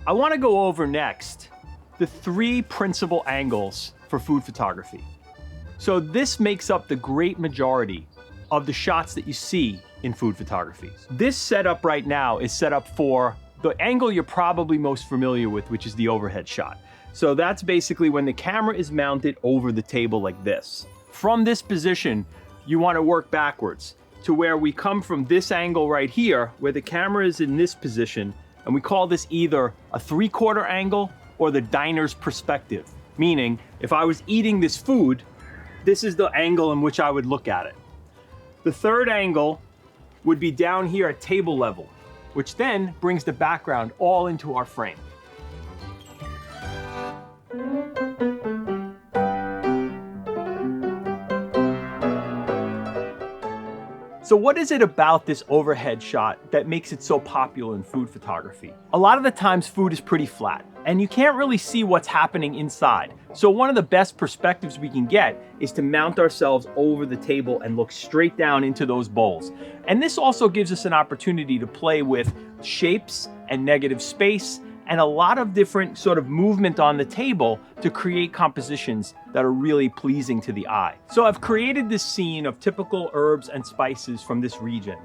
I want to go over next the 3 principal angles for food photography. So this makes up the great majority of the shots that you see in food photography. This setup right now is set up for the angle you're probably most familiar with, which is the overhead shot. So that's basically when the camera is mounted over the table like this. From this position, you want to work backwards to where we come from this angle right here, where the camera is in this position, and we call this either a 3/4 angle or the diner's perspective. Meaning, if I was eating this food, this is the angle in which I would look at it. The third angle would be down here at table level, which then brings the background all into our frame. So what is it about this overhead shot that makes it so popular in food photography? A lot of the times food is pretty flat and you can't really see what's happening inside. So one of the best perspectives we can get is to mount ourselves over the table and look straight down into those bowls. And this also gives us an opportunity to play with shapes and negative space and a lot of different sort of movement on the table to create compositions that are really pleasing to the eye. So I've created this scene of typical herbs and spices from this region.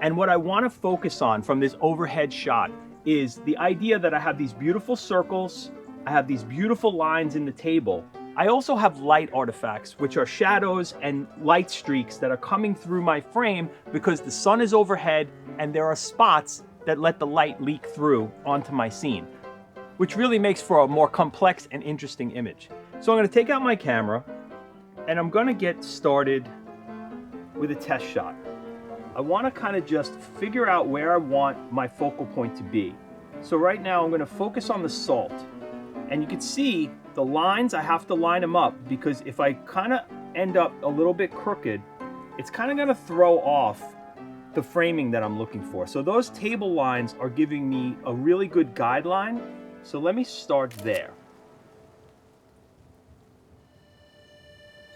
And what I want to focus on from this overhead shot is the idea that I have these beautiful circles, I have these beautiful lines in the table. I also have light artifacts, which are shadows and light streaks that are coming through my frame because the sun is overhead and there are spots that let the light leak through onto my scene, which really makes for a more complex and interesting image. So I'm going to take out my camera and I'm going to get started with a test shot. I want to kind of just figure out where I want my focal point to be. So right now I'm going to focus on the salt, and you can see the lines, I have to line them up because if I kind of end up a little bit crooked, it's kind of going to throw off the framing that I'm looking for. So those table lines are giving me a really good guideline. So let me start there.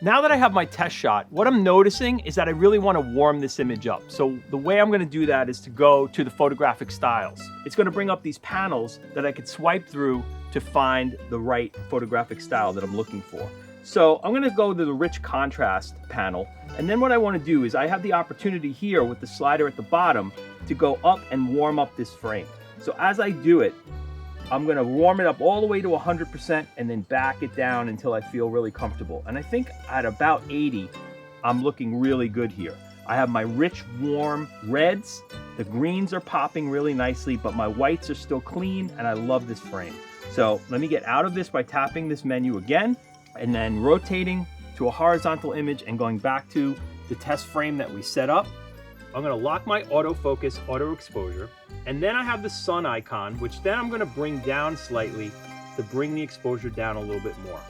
Now that I have my test shot, what I'm noticing is that I really want to warm this image up. So the way I'm going to do that is to go to the photographic styles. It's going to bring up these panels that I could swipe through to find the right photographic style that I'm looking for. So I'm going to go to the rich contrast panel. And then what I want to do is I have the opportunity here with the slider at the bottom to go up and warm up this frame. So as I do it, I'm going to warm it up all the way to 100% and then back it down until I feel really comfortable. And I think at about 80, I'm looking really good here. I have my rich, warm reds. The greens are popping really nicely, but my whites are still clean, and I love this frame. So let me get out of this by tapping this menu again, and then rotating to a horizontal image and going back to the test frame that we set up. I'm going to lock my autofocus, auto exposure, and then I have the sun icon, which then I'm going to bring down slightly to bring the exposure down a little bit more.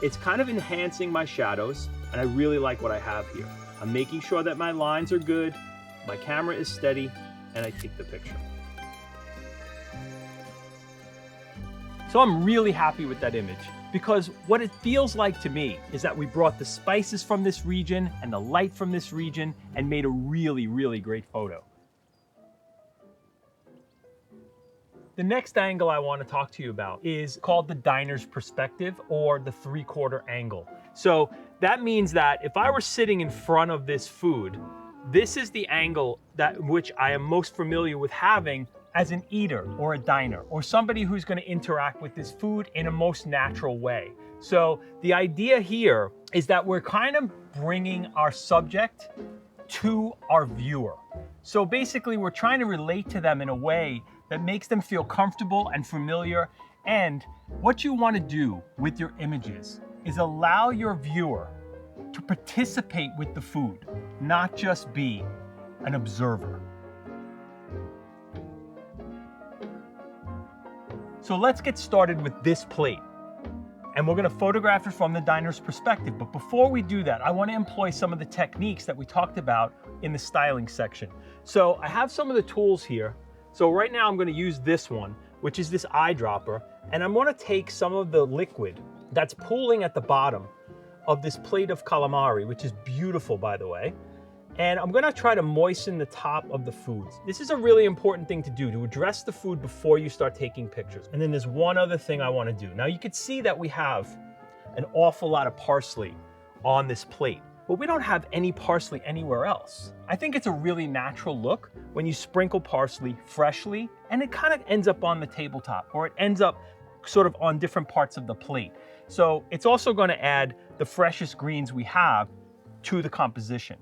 It's kind of enhancing my shadows, and I really like what I have here. I'm making sure that my lines are good, my camera is steady, and I take the picture. So I'm really happy with that image, because what it feels like to me is that we brought the spices from this region and the light from this region and made a really, really great photo. The next angle I want to talk to you about is called the diner's perspective, or the 3/4 angle. So that means that if I were sitting in front of this food, this is the angle that which I am most familiar with having as an eater or a diner or somebody who's going to interact with this food in a most natural way. So the idea here is that we're kind of bringing our subject to our viewer. So basically we're trying to relate to them in a way that makes them feel comfortable and familiar. And what you want to do with your images is allow your viewer to participate with the food, not just be an observer. So let's get started with this plate. And we're going to photograph it from the diner's perspective. But before we do that, I want to employ some of the techniques that we talked about in the styling section. So I have some of the tools here. So right now I'm going to use this one, which is this eyedropper. And I'm going to take some of the liquid that's pooling at the bottom of this plate of calamari, which is beautiful, by the way. And I'm gonna try to moisten the top of the foods. This is a really important thing to do, to address the food before you start taking pictures. And then there's one other thing I wanna do. Now you can see that we have an awful lot of parsley on this plate, but we don't have any parsley anywhere else. I think it's a really natural look when you sprinkle parsley freshly and it kind of ends up on the tabletop, or it ends up sort of on different parts of the plate. So it's also gonna add the freshest greens we have to the composition.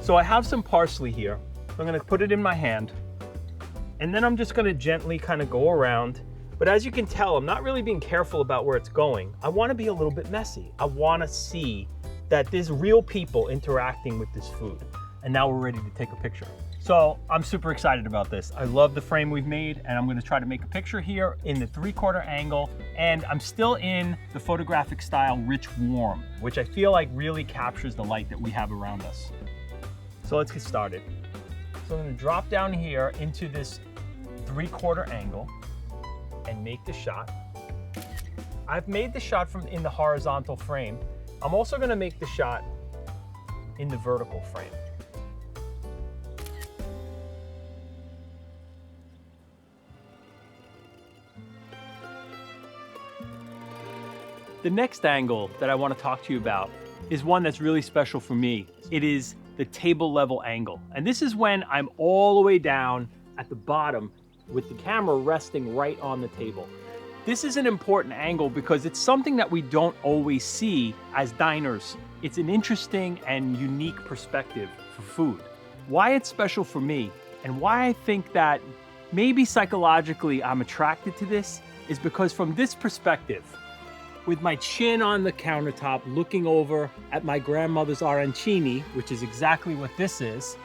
So I have some parsley here. I'm gonna put it in my hand, and then I'm just gonna gently kind of go around. But as you can tell, I'm not really being careful about where it's going. I wanna be a little bit messy. I wanna see that there's real people interacting with this food. And now we're ready to take a picture. So I'm super excited about this. I love the frame we've made, and I'm gonna try to make a picture here in the 3/4 angle. And I'm still in the photographic style rich warm, which I feel like really captures the light that we have around us. So let's get started. So I'm gonna drop down here into this 3/4 angle and make the shot. I've made the shot from in the horizontal frame. I'm also gonna make the shot in the vertical frame. The next angle that I want to talk to you about is one that's really special for me. It is the table level angle. And this is when I'm all the way down at the bottom with the camera resting right on the table. This is an important angle because it's something that we don't always see as diners. It's an interesting and unique perspective for food. Why it's special for me and why I think that maybe psychologically I'm attracted to this is because from this perspective, with my chin on the countertop looking over at my grandmother's arancini, which is exactly what this is,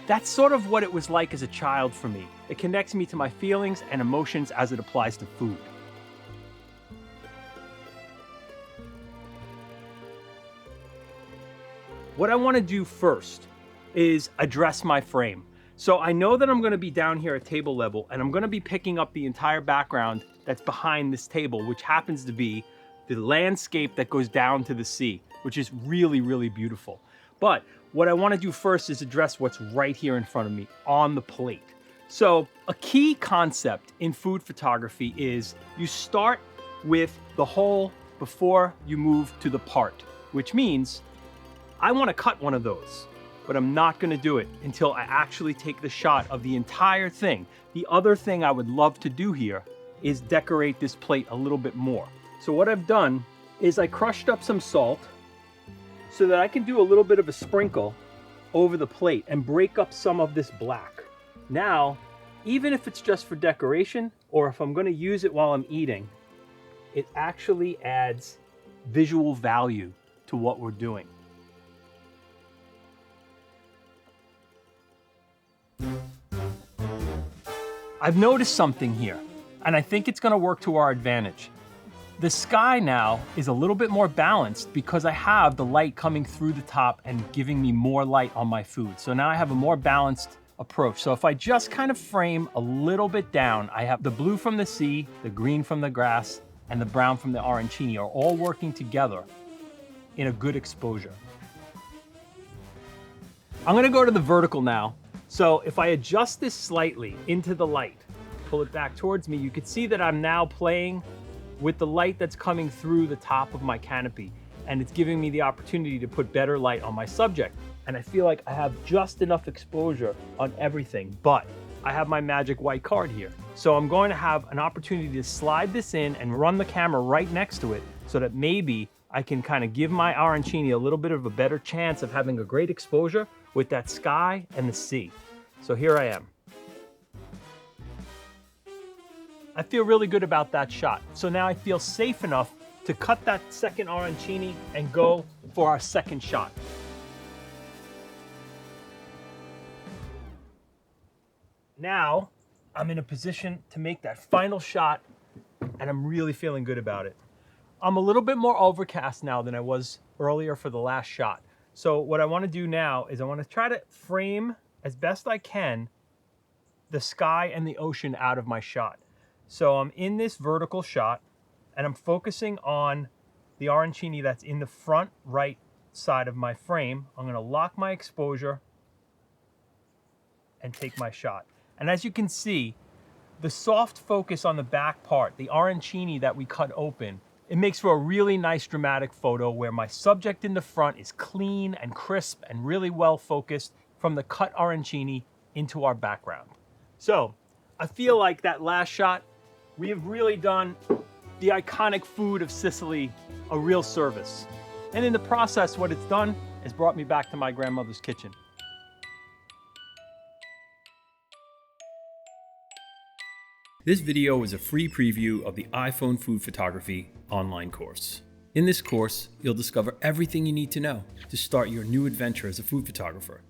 that's sort of what it was like as a child for me. It connects me to my feelings and emotions as it applies to food. What I want to do first is address my frame. So I know that I'm going to be down here at table level, and I'm going to be picking up the entire background that's behind this table, which happens to be the landscape that goes down to the sea, which is really, really beautiful. But what I want to do first is address what's right here in front of me on the plate. So a key concept in food photography is you start with the whole before you move to the part, which means I want to cut one of those, but I'm not going to do it until I actually take the shot of the entire thing. The other thing I would love to do here is decorate this plate a little bit more. So what I've done is I crushed up some salt so that I can do a little bit of a sprinkle over the plate and break up some of this black. Now, even if it's just for decoration or if I'm going to use it while I'm eating, it actually adds visual value to what we're doing. I've noticed something here, and I think it's going to work to our advantage. The sky now is a little bit more balanced because I have the light coming through the top and giving me more light on my food. So now I have a more balanced approach. So if I just kind of frame a little bit down, I have the blue from the sea, the green from the grass, and the brown from the arancini are all working together in a good exposure. I'm gonna go to the vertical now. So if I adjust this slightly into the light, pull it back towards me, you can see that I'm now playing with the light that's coming through the top of my canopy, and it's giving me the opportunity to put better light on my subject. And I feel like I have just enough exposure on everything, but I have my magic white card here. So I'm going to have an opportunity to slide this in and run the camera right next to it so that maybe I can kind of give my arancini a little bit of a better chance of having a great exposure with that sky and the sea. So here I am. I feel really good about that shot. So now I feel safe enough to cut that second arancini and go for our second shot. Now I'm in a position to make that final shot, and I'm really feeling good about it. I'm a little bit more overcast now than I was earlier for the last shot. So what I want to do now is I want to try to frame as best I can the sky and the ocean out of my shot. So I'm in this vertical shot, and I'm focusing on the arancini that's in the front right side of my frame. I'm gonna lock my exposure and take my shot. And as you can see, the soft focus on the back part, the arancini that we cut open, it makes for a really nice dramatic photo where my subject in the front is clean and crisp and really well focused from the cut arancini into our background. So I feel like that last shot, we have really done the iconic food of Sicily a real service. And in the process, what it's done is brought me back to my grandmother's kitchen. This video is a free preview of the iPhone food photography online course. In this course, you'll discover everything you need to know to start your new adventure as a food photographer.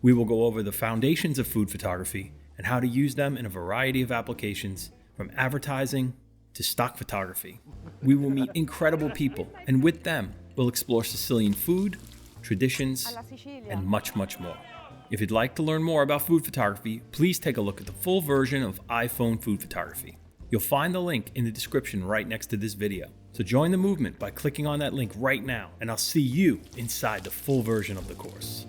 We will go over the foundations of food photography and how to use them in a variety of applications, from advertising to stock photography. We will meet incredible people, and with them, we'll explore Sicilian food, traditions, and much, much more. If you'd like to learn more about food photography, please take a look at the full version of iPhone food photography. You'll find the link in the description right next to this video. So join the movement by clicking on that link right now, and I'll see you inside the full version of the course.